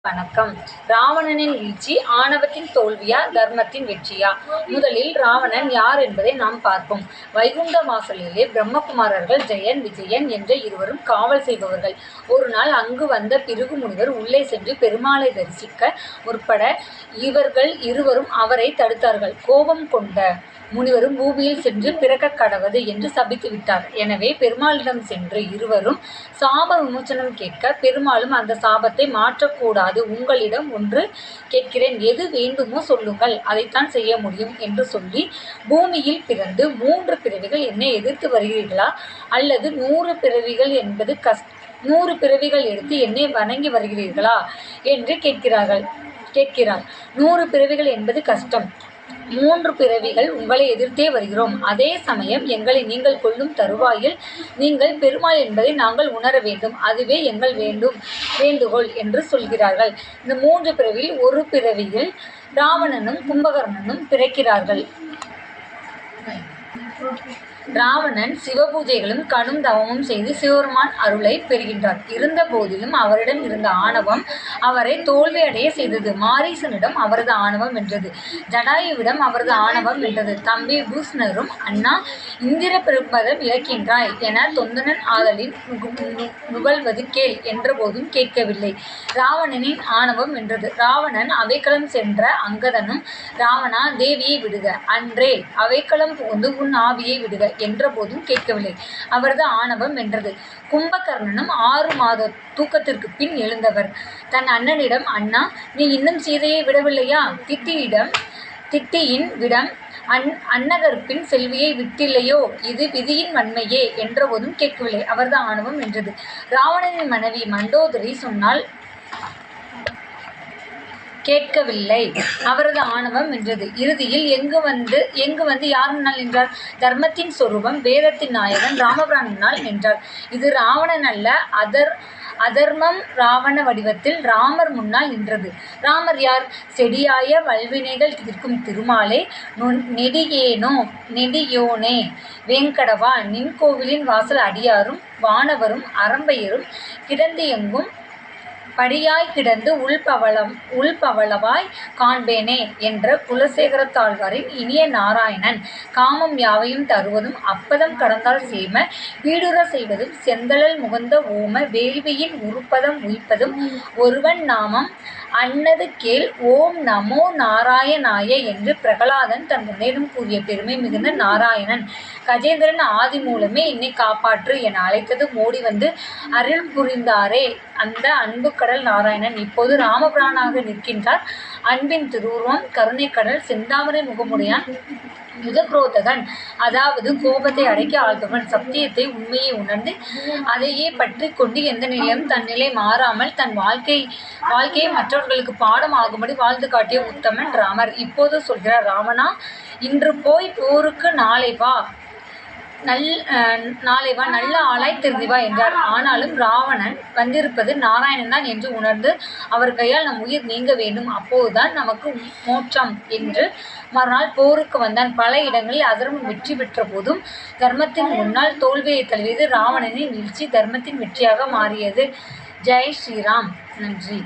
வணக்கம். ராவணனின் வீழ்ச்சி ஆணவத்தின் தோல்வியா, தர்மத்தின் வெற்றியா? முதலில் ராவணன் யார் என்பதை நாம் பார்ப்போம். வைகுண்ட வாசலிலே பிரம்மகுமாரர்கள் ஜெயன், விஜயன் என்ற இருவரும் காவல் செய்பவர்கள். ஒரு நாள் அங்கு வந்த பிருகு முனிவர் உள்ளே சென்று பெருமாளை தரிசிக்க முற்பட இவர்கள் இருவரும் அவரை தடுத்தார்கள். கோபம் கொண்ட முனிவரும் பூமியில் சென்று பிறக்கக் கடவது என்று சபித்து விட்டார். எனவே பெருமாளிடம் சென்று இருவரும் சாப விமோசனம் கேட்க, பெருமாளும் அந்த சாபத்தை மாற்றக்கூடாது, உங்களிடம் ஒன்று கேட்கிறேன், எது வேண்டுமோ சொல்லுங்கள், அதைத்தான் செய்ய முடியும் என்று சொல்லி, பூமியில் பிறந்து 3 பிறவிகள் என்னை எதிர்த்து வருகிறீர்களா, அல்லது 100 பிறவிகள் என்பது 100 பிறவிகள் எடுத்து என்னை வணங்கி வருகிறீர்களா என்று கேட்கிறார். 100 பிறவிகள் என்பது கஷ்டம், 3 பிறவிகள் உங்களை எதிர்த்தே வருகிறோம். அதே சமயம் எங்களை நீங்கள் கொல்லும் தருவாயில் நீங்கள் பெருமாள் என்பதை நாங்கள் உணர வேண்டும், அதுவே எங்கள் வேண்டுகோள் என்று சொல்கிறார்கள். இந்த 3 பிறவியில் ஒரு பிறவியில் ராவணனும் கும்பகர்ணனும் பிறக்கிறார்கள். ராவணன் சிவபூஜைகளும் கடும் தவமும் செய்து சிவபெருமான் அருளை பெறுகின்றார். இருந்த போதிலும் அவரிடம் இருந்த ஆணவம் அவரை தோல்வியடைய செய்தது. மாரீசனிடம் அவரது ஆணவம் வென்றது. ஜடாயுவிடம் அவரது ஆணவம் வென்றது. தம்பி பூஷ்ணரும், அண்ணா இந்திர பிரபதம் இழக்கின்றாய் என தொந்தனன் ஆதலின் நுகழ்வது கேள் என்ற போதும் கேட்கவில்லை. ராவணனின் ஆணவம் வென்றது. ராவணன் அவைக்களம் சென்ற அங்கதனும், ராவணா தேவியை விடுக, அன்றே அவைக்களம் புகுந்து உன் ஆவியை விடுக என்ற போதும் கேட்கவில்லை. அவரது ஆணவம் வென்றது. கும்பகர்ணனும் 6 மாத தூக்கத்திற்கு பின் எழுந்தவர். தன் அண்ணனிடம், அண்ணா நீ இன்னும் சீதையை விடவில்லையா? திட்டியின் விடம் அன்னகர்ப்பின் செல்வியை விட்டில்லையோ? இது விதியின் வன்மையே என்ற போதும் கேட்கவில்லை. அவரது ஆணவம் வென்றது. ராவணனின் மனைவி மண்டோதரி சொன்னால் கேட்கவில்லை. அவரது ஆணவம் வென்றது. இறுதியில் எங்கு வந்து யார் முன்னால் நின்றார்? தர்மத்தின் சொரூபம், வேதத்தின் நாயகன் ராமபிரான் முன்னால் நின்றார். இது ராவணன் அல்ல, அதர்மம் ராவண வடிவத்தில் ராமர் முன்னால் நின்றது. ராமர் யார்? செடியாய வல்வினைகள் தீர்க்கும் திருமாலே, நெடியோனே வேங்கடவா, நின் கோவிலின் வாசல் அடியாரும் வானவரும் அரம்பையரும் கிடந்து எங்கும் படியாய் கிடந்து உள்பவளவாய் காண்பேனே என்ற குலசேகரத்தாழ்வாரின் இனிய நாராயணன். காமம் யாவையும் தருவதும், அப்பதம் கடந்தால் சேம பீடுற செய்வதும், செந்தழல் முகந்த ஓம வேள்வியின் உருப்பதம் உய்ப்பதும், ஒருவன் நாமம் அன்னது கேள், ஓம் நமோ நாராயணாய என்று பிரகலாதன் தன் முன்னேறும் கூறிய பெருமை மிகுந்த நாராயணன். கஜேந்திரன் ஆதி மூலமே என்னை காப்பாற்று என அழைத்தது மோடி வந்து அருள் புரிந்தாரே அந்த அன்பு கடல் நாராயணன் இப்போது ராமபிரானாக நிற்கின்றார். அன்பின் திருவுருவம், கருணை கடல், செந்தாமரை முகமுடையான், யுதக்ரோதகன், அதாவது கோபத்தை அடக்கி ஆள்பவன், சத்தியத்தை உண்மையை உணர்ந்து அதையே பற்றி கொண்டு எந்த நிலையும் தன் நிலை மாறாமல் தன் வாழ்க்கையை மற்றவர்களுக்கு பாடம் ஆகும்படி வாழ்ந்து காட்டிய உத்தமன் ராமர். இப்போது சொல்கிறார், ராவணா இன்று போய் போருக்கு நாளை வா, நல்ல ஆளாய் திரும்பி வா என்றார். ஆனாலும் ராவணன் வந்திருப்பது நாராயணன் தான் என்று உணர்ந்து அவர் கையால் நம் உயிர் நீங்க வேண்டும், அப்போதுதான் நமக்கு மோட்சம் என்று மறுநாள் போருக்கு வந்தான். பல இடங்களில் அதர்மம் வெற்றி பெற்ற போதும் தர்மத்தின் முன்னால் தோல்வியை தழுவியது. ராவணனின் வீழ்ச்சி தர்மத்தின் வெற்றியாக மாறியது. ஜெய் ஸ்ரீராம். நன்றி.